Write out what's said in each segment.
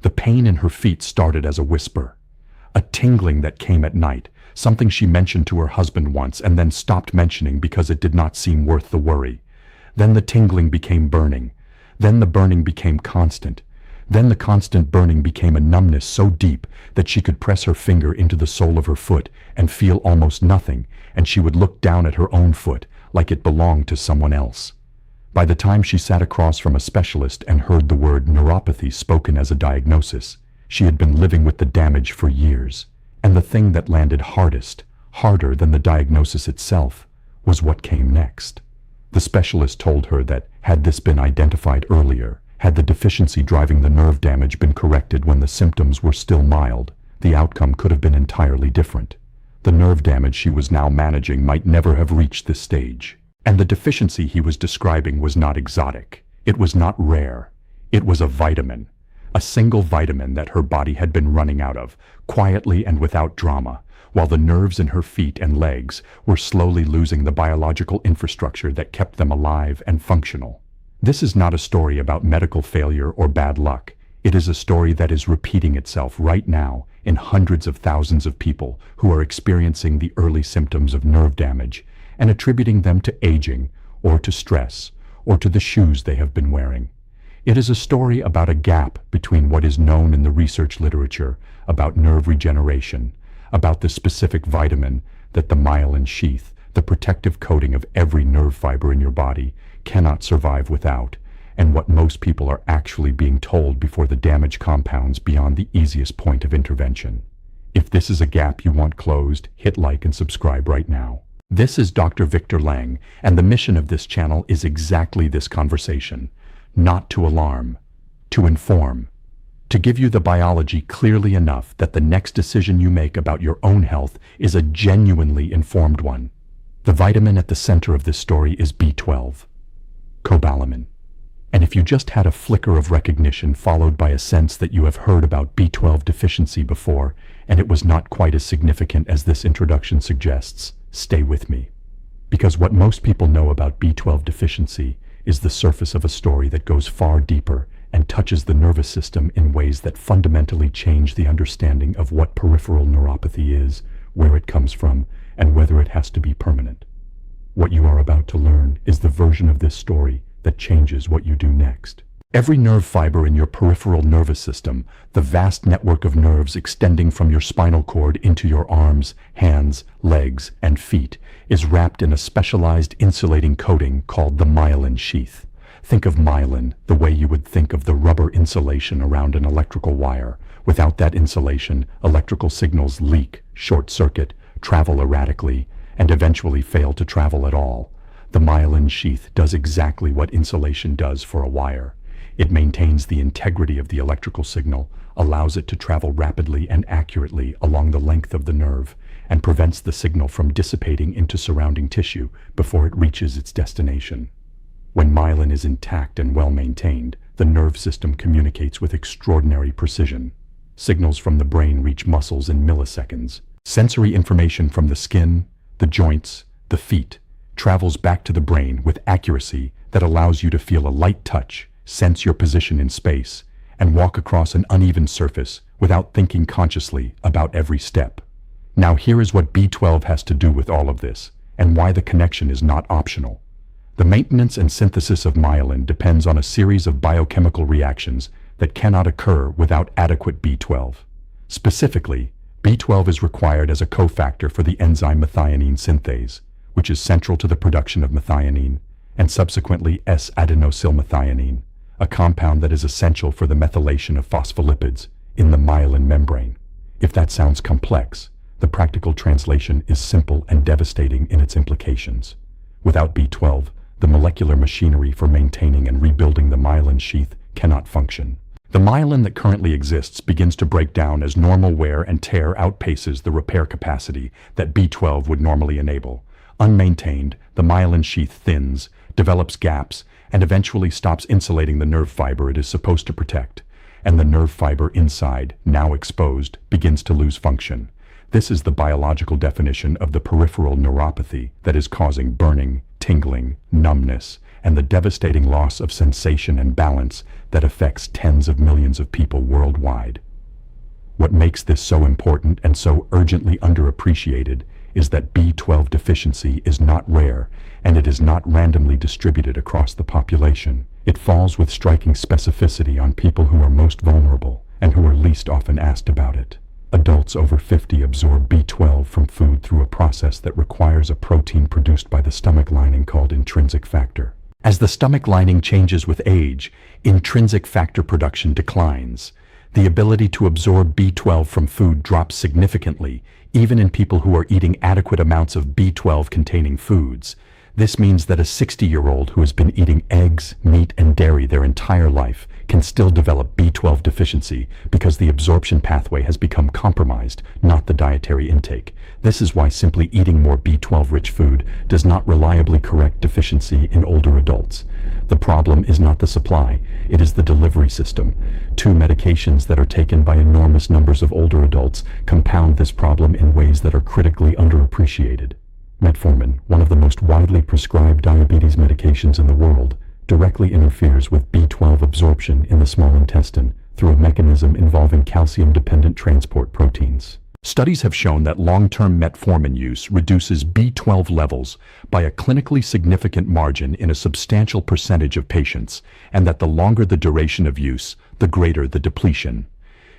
The pain in her feet started as a whisper, a tingling that came at night, something she mentioned to her husband once and then stopped mentioning because it did not seem worth the worry. Then the tingling became burning. Then the burning became constant. Then the constant burning became a numbness so deep that she could press her finger into the sole of her foot and feel almost nothing, and she would look down at her own foot like it belonged to someone else. By the time she sat across from a specialist and heard the word neuropathy spoken as a diagnosis, she had been living with the damage for years. And the thing that landed hardest, harder than the diagnosis itself, was what came next. The specialist told her that, had this been identified earlier, had the deficiency driving the nerve damage been corrected when the symptoms were still mild, the outcome could have been entirely different. The nerve damage she was now managing might never have reached this stage. And the deficiency he was describing was not exotic. It was not rare. It was a vitamin. A single vitamin that her body had been running out of, quietly and without drama, while the nerves in her feet and legs were slowly losing the biological infrastructure that kept them alive and functional. This is not a story about medical failure or bad luck. It is a story that is repeating itself right now in hundreds of thousands of people who are experiencing the early symptoms of nerve damage and attributing them to aging, or to stress, or to the shoes they have been wearing. It is a story about a gap between what is known in the research literature about nerve regeneration, about the specific vitamin that the myelin sheath, the protective coating of every nerve fiber in your body, cannot survive without, and what most people are actually being told before the damage compounds beyond the easiest point of intervention. If this is a gap you want closed, hit like and subscribe right now. This is Dr. Victor Lang, and the mission of this channel is exactly this conversation. Not to alarm, to inform, to give you the biology clearly enough that the next decision you make about your own health is a genuinely informed one. The vitamin at the center of this story is B12, cobalamin. And if you just had a flicker of recognition followed by a sense that you have heard about B12 deficiency before, and it was not quite as significant as this introduction suggests, stay with me. Because what most people know about B12 deficiency is the surface of a story that goes far deeper and touches the nervous system in ways that fundamentally change the understanding of what peripheral neuropathy is, where it comes from, and whether it has to be permanent. What you are about to learn is the version of this story that changes what you do next. Every nerve fiber in your peripheral nervous system, the vast network of nerves extending from your spinal cord into your arms, hands, legs, and feet, is wrapped in a specialized insulating coating called the myelin sheath. Think of myelin the way you would think of the rubber insulation around an electrical wire. Without that insulation, electrical signals leak, short-circuit, travel erratically, and eventually fail to travel at all. The myelin sheath does exactly what insulation does for a wire. It maintains the integrity of the electrical signal, allows it to travel rapidly and accurately along the length of the nerve, and prevents the signal from dissipating into surrounding tissue before it reaches its destination. When myelin is intact and well maintained, the nerve system communicates with extraordinary precision. Signals from the brain reach muscles in milliseconds. Sensory information from the skin, the joints, the feet, travels back to the brain with accuracy that allows you to feel a light touch, sense your position in space, and walk across an uneven surface without thinking consciously about every step. Now here is what B12 has to do with all of this, and why the connection is not optional. The maintenance and synthesis of myelin depends on a series of biochemical reactions that cannot occur without adequate B12. Specifically, B12 is required as a cofactor for the enzyme methionine synthase, which is central to the production of methionine, and subsequently S-adenosylmethionine, a compound that is essential for the methylation of phospholipids in the myelin membrane. If that sounds complex, the practical translation is simple and devastating in its implications. Without B12, the molecular machinery for maintaining and rebuilding the myelin sheath cannot function. The myelin that currently exists begins to break down as normal wear and tear outpaces the repair capacity that B12 would normally enable. Unmaintained, the myelin sheath thins, develops gaps, and eventually stops insulating the nerve fiber it is supposed to protect, and the nerve fiber inside, now exposed, begins to lose function. This is the biological definition of the peripheral neuropathy that is causing burning, tingling, numbness, and the devastating loss of sensation and balance that affects tens of millions of people worldwide. What makes this so important and so urgently underappreciated is that B12 deficiency is not rare, and it is not randomly distributed across the population. It falls with striking specificity on people who are most vulnerable and who are least often asked about it. Adults over 50 absorb B12 from food through a process that requires a protein produced by the stomach lining called intrinsic factor. As the stomach lining changes with age, intrinsic factor production declines. The ability to absorb B12 from food drops significantly, even in people who are eating adequate amounts of B12-containing foods. This means that a 60-year-old who has been eating eggs, meat, and dairy their entire life can still develop B12 deficiency because the absorption pathway has become compromised, not the dietary intake. This is why simply eating more B12-rich food does not reliably correct deficiency in older adults. The problem is not the supply, it is the delivery system. Two medications that are taken by enormous numbers of older adults compound this problem in ways that are critically underappreciated. Metformin, one of the most widely prescribed diabetes medications in the world, directly interferes with B12 absorption in the small intestine through a mechanism involving calcium-dependent transport proteins. Studies have shown that long-term metformin use reduces B12 levels by a clinically significant margin in a substantial percentage of patients, and that the longer the duration of use, the greater the depletion.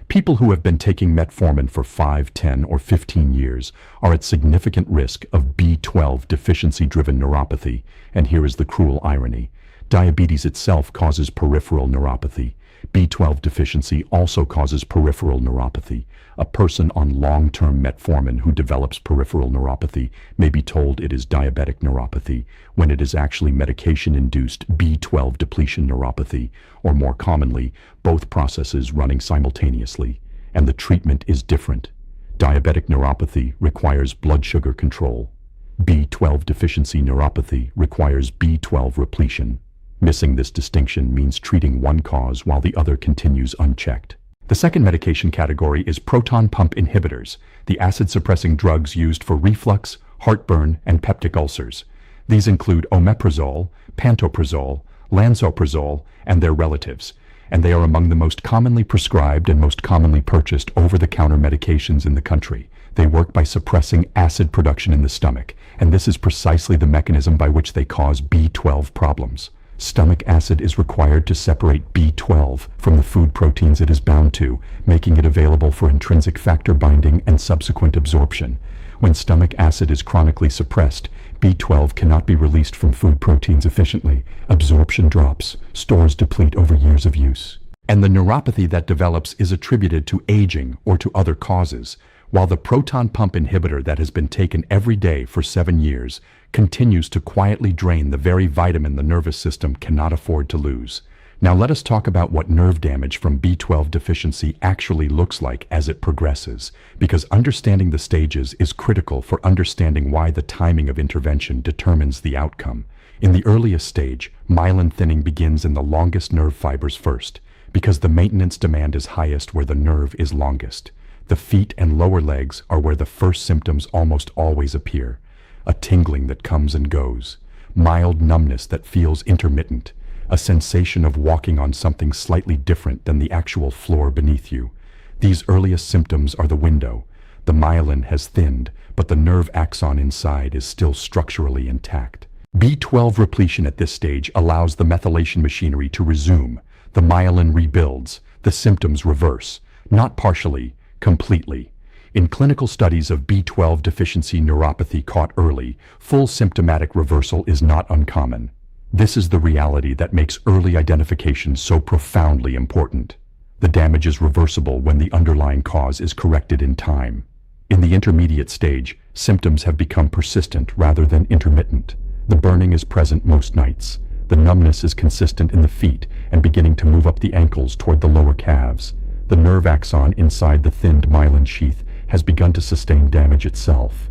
People who have been taking metformin for 5, 10, or 15 years are at significant risk of B12 deficiency-driven neuropathy, and here is the cruel irony. Diabetes itself causes peripheral neuropathy. B12 deficiency also causes peripheral neuropathy. A person on long-term metformin who develops peripheral neuropathy may be told it is diabetic neuropathy, when it is actually medication-induced B12 depletion neuropathy, or more commonly, both processes running simultaneously, and the treatment is different. Diabetic neuropathy requires blood sugar control. B12 deficiency neuropathy requires B12 repletion. Missing this distinction means treating one cause while the other continues unchecked. The second medication category is proton pump inhibitors, the acid-suppressing drugs used for reflux, heartburn, and peptic ulcers. These include omeprazole, pantoprazole, lansoprazole, and their relatives, and they are among the most commonly prescribed and most commonly purchased over-the-counter medications in the country. They work by suppressing acid production in the stomach, and this is precisely the mechanism by which they cause B12 problems. Stomach acid is required to separate B12 from the food proteins it is bound to, making it available for intrinsic factor binding and subsequent absorption. When stomach acid is chronically suppressed, B12 cannot be released from food proteins efficiently. Absorption drops, stores deplete over years of use. And the neuropathy that develops is attributed to aging or to other causes, while the proton pump inhibitor that has been taken every day for 7 years continues to quietly drain the very vitamin the nervous system cannot afford to lose. Now let us talk about what nerve damage from B12 deficiency actually looks like as it progresses, because understanding the stages is critical for understanding why the timing of intervention determines the outcome. In the earliest stage, myelin thinning begins in the longest nerve fibers first, because the maintenance demand is highest where the nerve is longest. The feet and lower legs are where the first symptoms almost always appear. A tingling that comes and goes, mild numbness that feels intermittent, a sensation of walking on something slightly different than the actual floor beneath you. These earliest symptoms are the window. The myelin has thinned, but the nerve axon inside is still structurally intact. B12 repletion at this stage allows the methylation machinery to resume. The myelin rebuilds, the symptoms reverse, not partially, completely. In clinical studies of B12 deficiency neuropathy caught early, full symptomatic reversal is not uncommon. This is the reality that makes early identification so profoundly important. The damage is reversible when the underlying cause is corrected in time. In the intermediate stage, symptoms have become persistent rather than intermittent. The burning is present most nights. The numbness is consistent in the feet and beginning to move up the ankles toward the lower calves. The nerve axon inside the thinned myelin sheath has begun to sustain damage itself.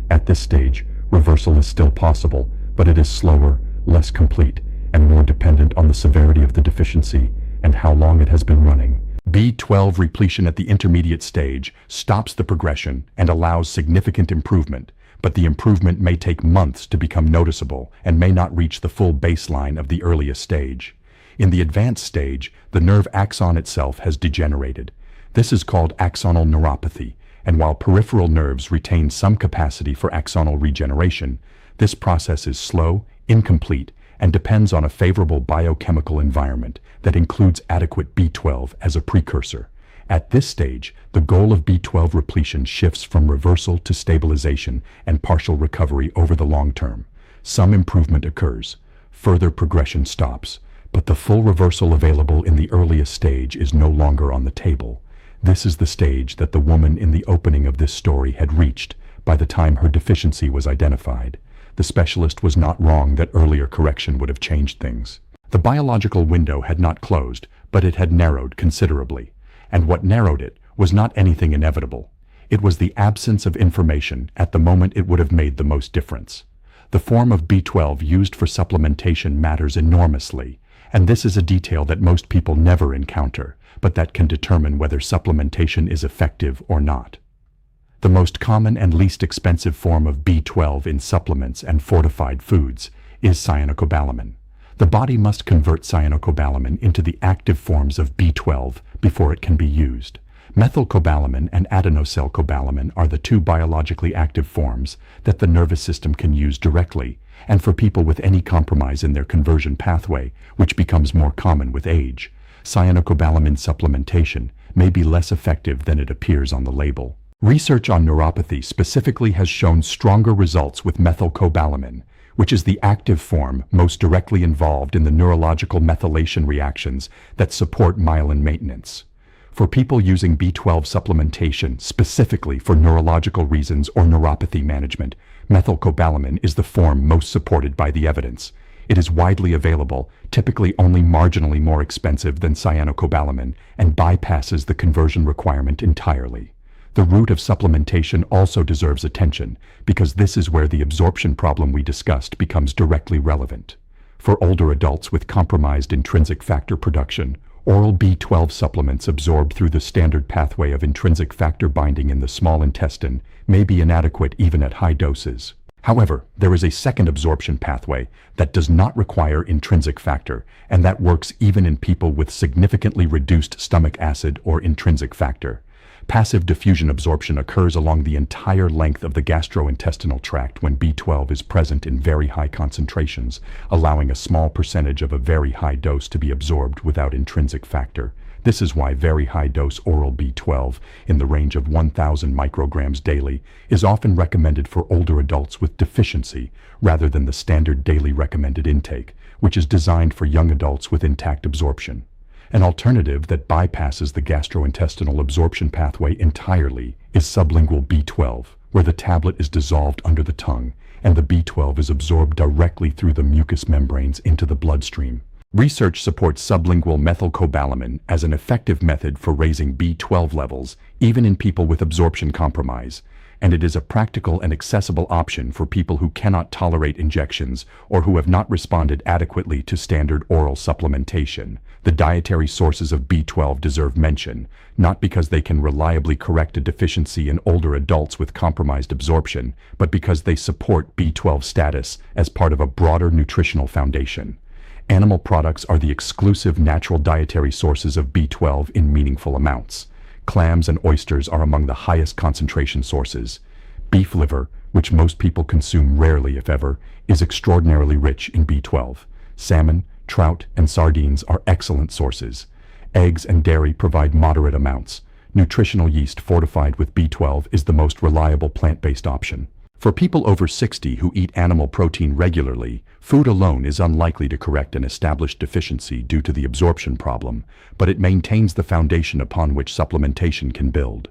At this stage, reversal is still possible, but it is slower, less complete, and more dependent on the severity of the deficiency and how long it has been running. B12 repletion at the intermediate stage stops the progression and allows significant improvement, but the improvement may take months to become noticeable and may not reach the full baseline of the earliest stage. In the advanced stage, the nerve axon itself has degenerated. This is called axonal neuropathy, and while peripheral nerves retain some capacity for axonal regeneration, this process is slow, incomplete, and depends on a favorable biochemical environment that includes adequate B12 as a precursor. At this stage, the goal of B12 repletion shifts from reversal to stabilization and partial recovery over the long term. Some improvement occurs. Further progression stops, but the full reversal available in the earliest stage is no longer on the table. This is the stage that the woman in the opening of this story had reached by the time her deficiency was identified. The specialist was not wrong that earlier correction would have changed things. The biological window had not closed, but it had narrowed considerably. And what narrowed it was not anything inevitable. It was the absence of information at the moment it would have made the most difference. The form of B12 used for supplementation matters enormously, and this is a detail that most people never encounter, but that can determine whether supplementation is effective or not. The most common and least expensive form of B12 in supplements and fortified foods is cyanocobalamin. The body must convert cyanocobalamin into the active forms of B12 before it can be used. Methylcobalamin and adenosylcobalamin are the two biologically active forms that the nervous system can use directly, and for people with any compromise in their conversion pathway, which becomes more common with age, cyanocobalamin supplementation may be less effective than it appears on the label. Research on neuropathy specifically has shown stronger results with methylcobalamin, which is the active form most directly involved in the neurological methylation reactions that support myelin maintenance. For people using B12 supplementation specifically for neurological reasons or neuropathy management, methylcobalamin is the form most supported by the evidence. It is widely available, typically only marginally more expensive than cyanocobalamin, and bypasses the conversion requirement entirely. The route of supplementation also deserves attention, because this is where the absorption problem we discussed becomes directly relevant. For older adults with compromised intrinsic factor production, oral B12 supplements absorbed through the standard pathway of intrinsic factor binding in the small intestine may be inadequate even at high doses. However, there is a second absorption pathway that does not require intrinsic factor, and that works even in people with significantly reduced stomach acid or intrinsic factor. Passive diffusion absorption occurs along the entire length of the gastrointestinal tract when B12 is present in very high concentrations, allowing a small percentage of a very high dose to be absorbed without intrinsic factor. This is why very high-dose oral B12, in the range of 1,000 micrograms daily, is often recommended for older adults with deficiency rather than the standard daily recommended intake, which is designed for young adults with intact absorption. An alternative that bypasses the gastrointestinal absorption pathway entirely is sublingual B12, where the tablet is dissolved under the tongue and the B12 is absorbed directly through the mucous membranes into the bloodstream. Research supports sublingual methylcobalamin as an effective method for raising B12 levels, even in people with absorption compromise, and it is a practical and accessible option for people who cannot tolerate injections or who have not responded adequately to standard oral supplementation. The dietary sources of B12 deserve mention, not because they can reliably correct a deficiency in older adults with compromised absorption, but because they support B12 status as part of a broader nutritional foundation. Animal products are the exclusive natural dietary sources of B12 in meaningful amounts. Clams and oysters are among the highest concentration sources. Beef liver, which most people consume rarely if ever, is extraordinarily rich in B12. Salmon, trout, and sardines are excellent sources. Eggs and dairy provide moderate amounts. Nutritional yeast fortified with B12 is the most reliable plant-based option. For people over 60 who eat animal protein regularly, food alone is unlikely to correct an established deficiency due to the absorption problem, but it maintains the foundation upon which supplementation can build.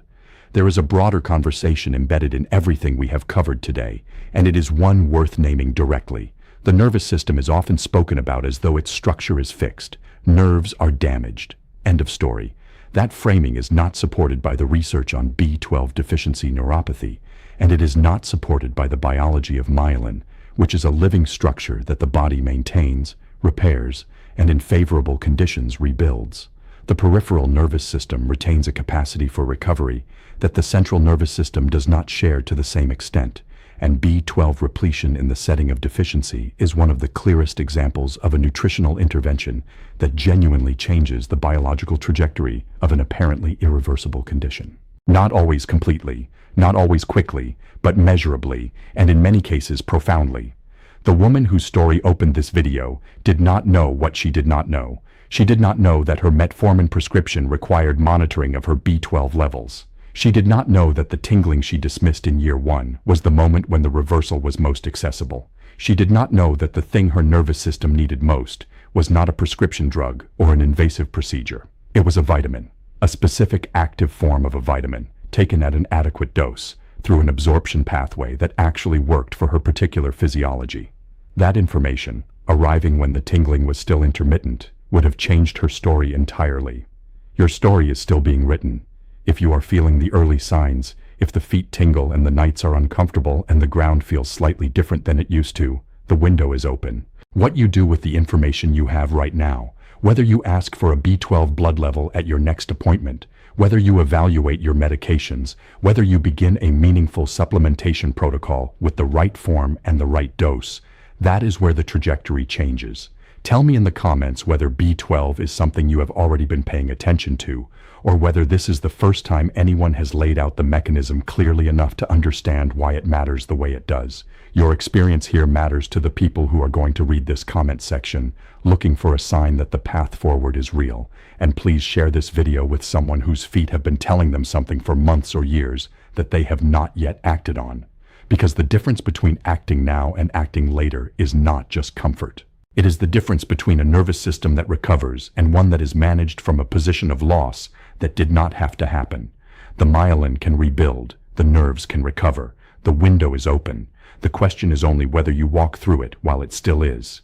There is a broader conversation embedded in everything we have covered today, and it is one worth naming directly. The nervous system is often spoken about as though its structure is fixed. Nerves are damaged. End of story. That framing is not supported by the research on B12 deficiency neuropathy, and it is not supported by the biology of myelin, which is a living structure that the body maintains, repairs, and in favorable conditions rebuilds. The peripheral nervous system retains a capacity for recovery that the central nervous system does not share to the same extent, and B12 repletion in the setting of deficiency is one of the clearest examples of a nutritional intervention that genuinely changes the biological trajectory of an apparently irreversible condition. Not always completely, not always quickly, but measurably, and in many cases profoundly. The woman whose story opened this video did not know what she did not know. She did not know that her metformin prescription required monitoring of her B12 levels. She did not know that the tingling she dismissed in year 1 was the moment when the reversal was most accessible. She did not know that the thing her nervous system needed most was not a prescription drug or an invasive procedure. It was a vitamin, a specific active form of a vitamin, taken at an adequate dose, through an absorption pathway that actually worked for her particular physiology. That information, arriving when the tingling was still intermittent, would have changed her story entirely. Your story is still being written. If you are feeling the early signs, if the feet tingle and the nights are uncomfortable and the ground feels slightly different than it used to, the window is open. What you do with the information you have right now, whether you ask for a B12 blood level at your next appointment, whether you evaluate your medications, whether you begin a meaningful supplementation protocol with the right form and the right dose, that is where the trajectory changes. Tell me in the comments whether B12 is something you have already been paying attention to, or whether this is the first time anyone has laid out the mechanism clearly enough to understand why it matters the way it does. Your experience here matters to the people who are going to read this comment section, looking for a sign that the path forward is real. And please share this video with someone whose feet have been telling them something for months or years that they have not yet acted on. Because the difference between acting now and acting later is not just comfort. It is the difference between a nervous system that recovers and one that is managed from a position of loss that did not have to happen. The myelin can rebuild, the nerves can recover, the window is open. The question is only whether you walk through it while it still is.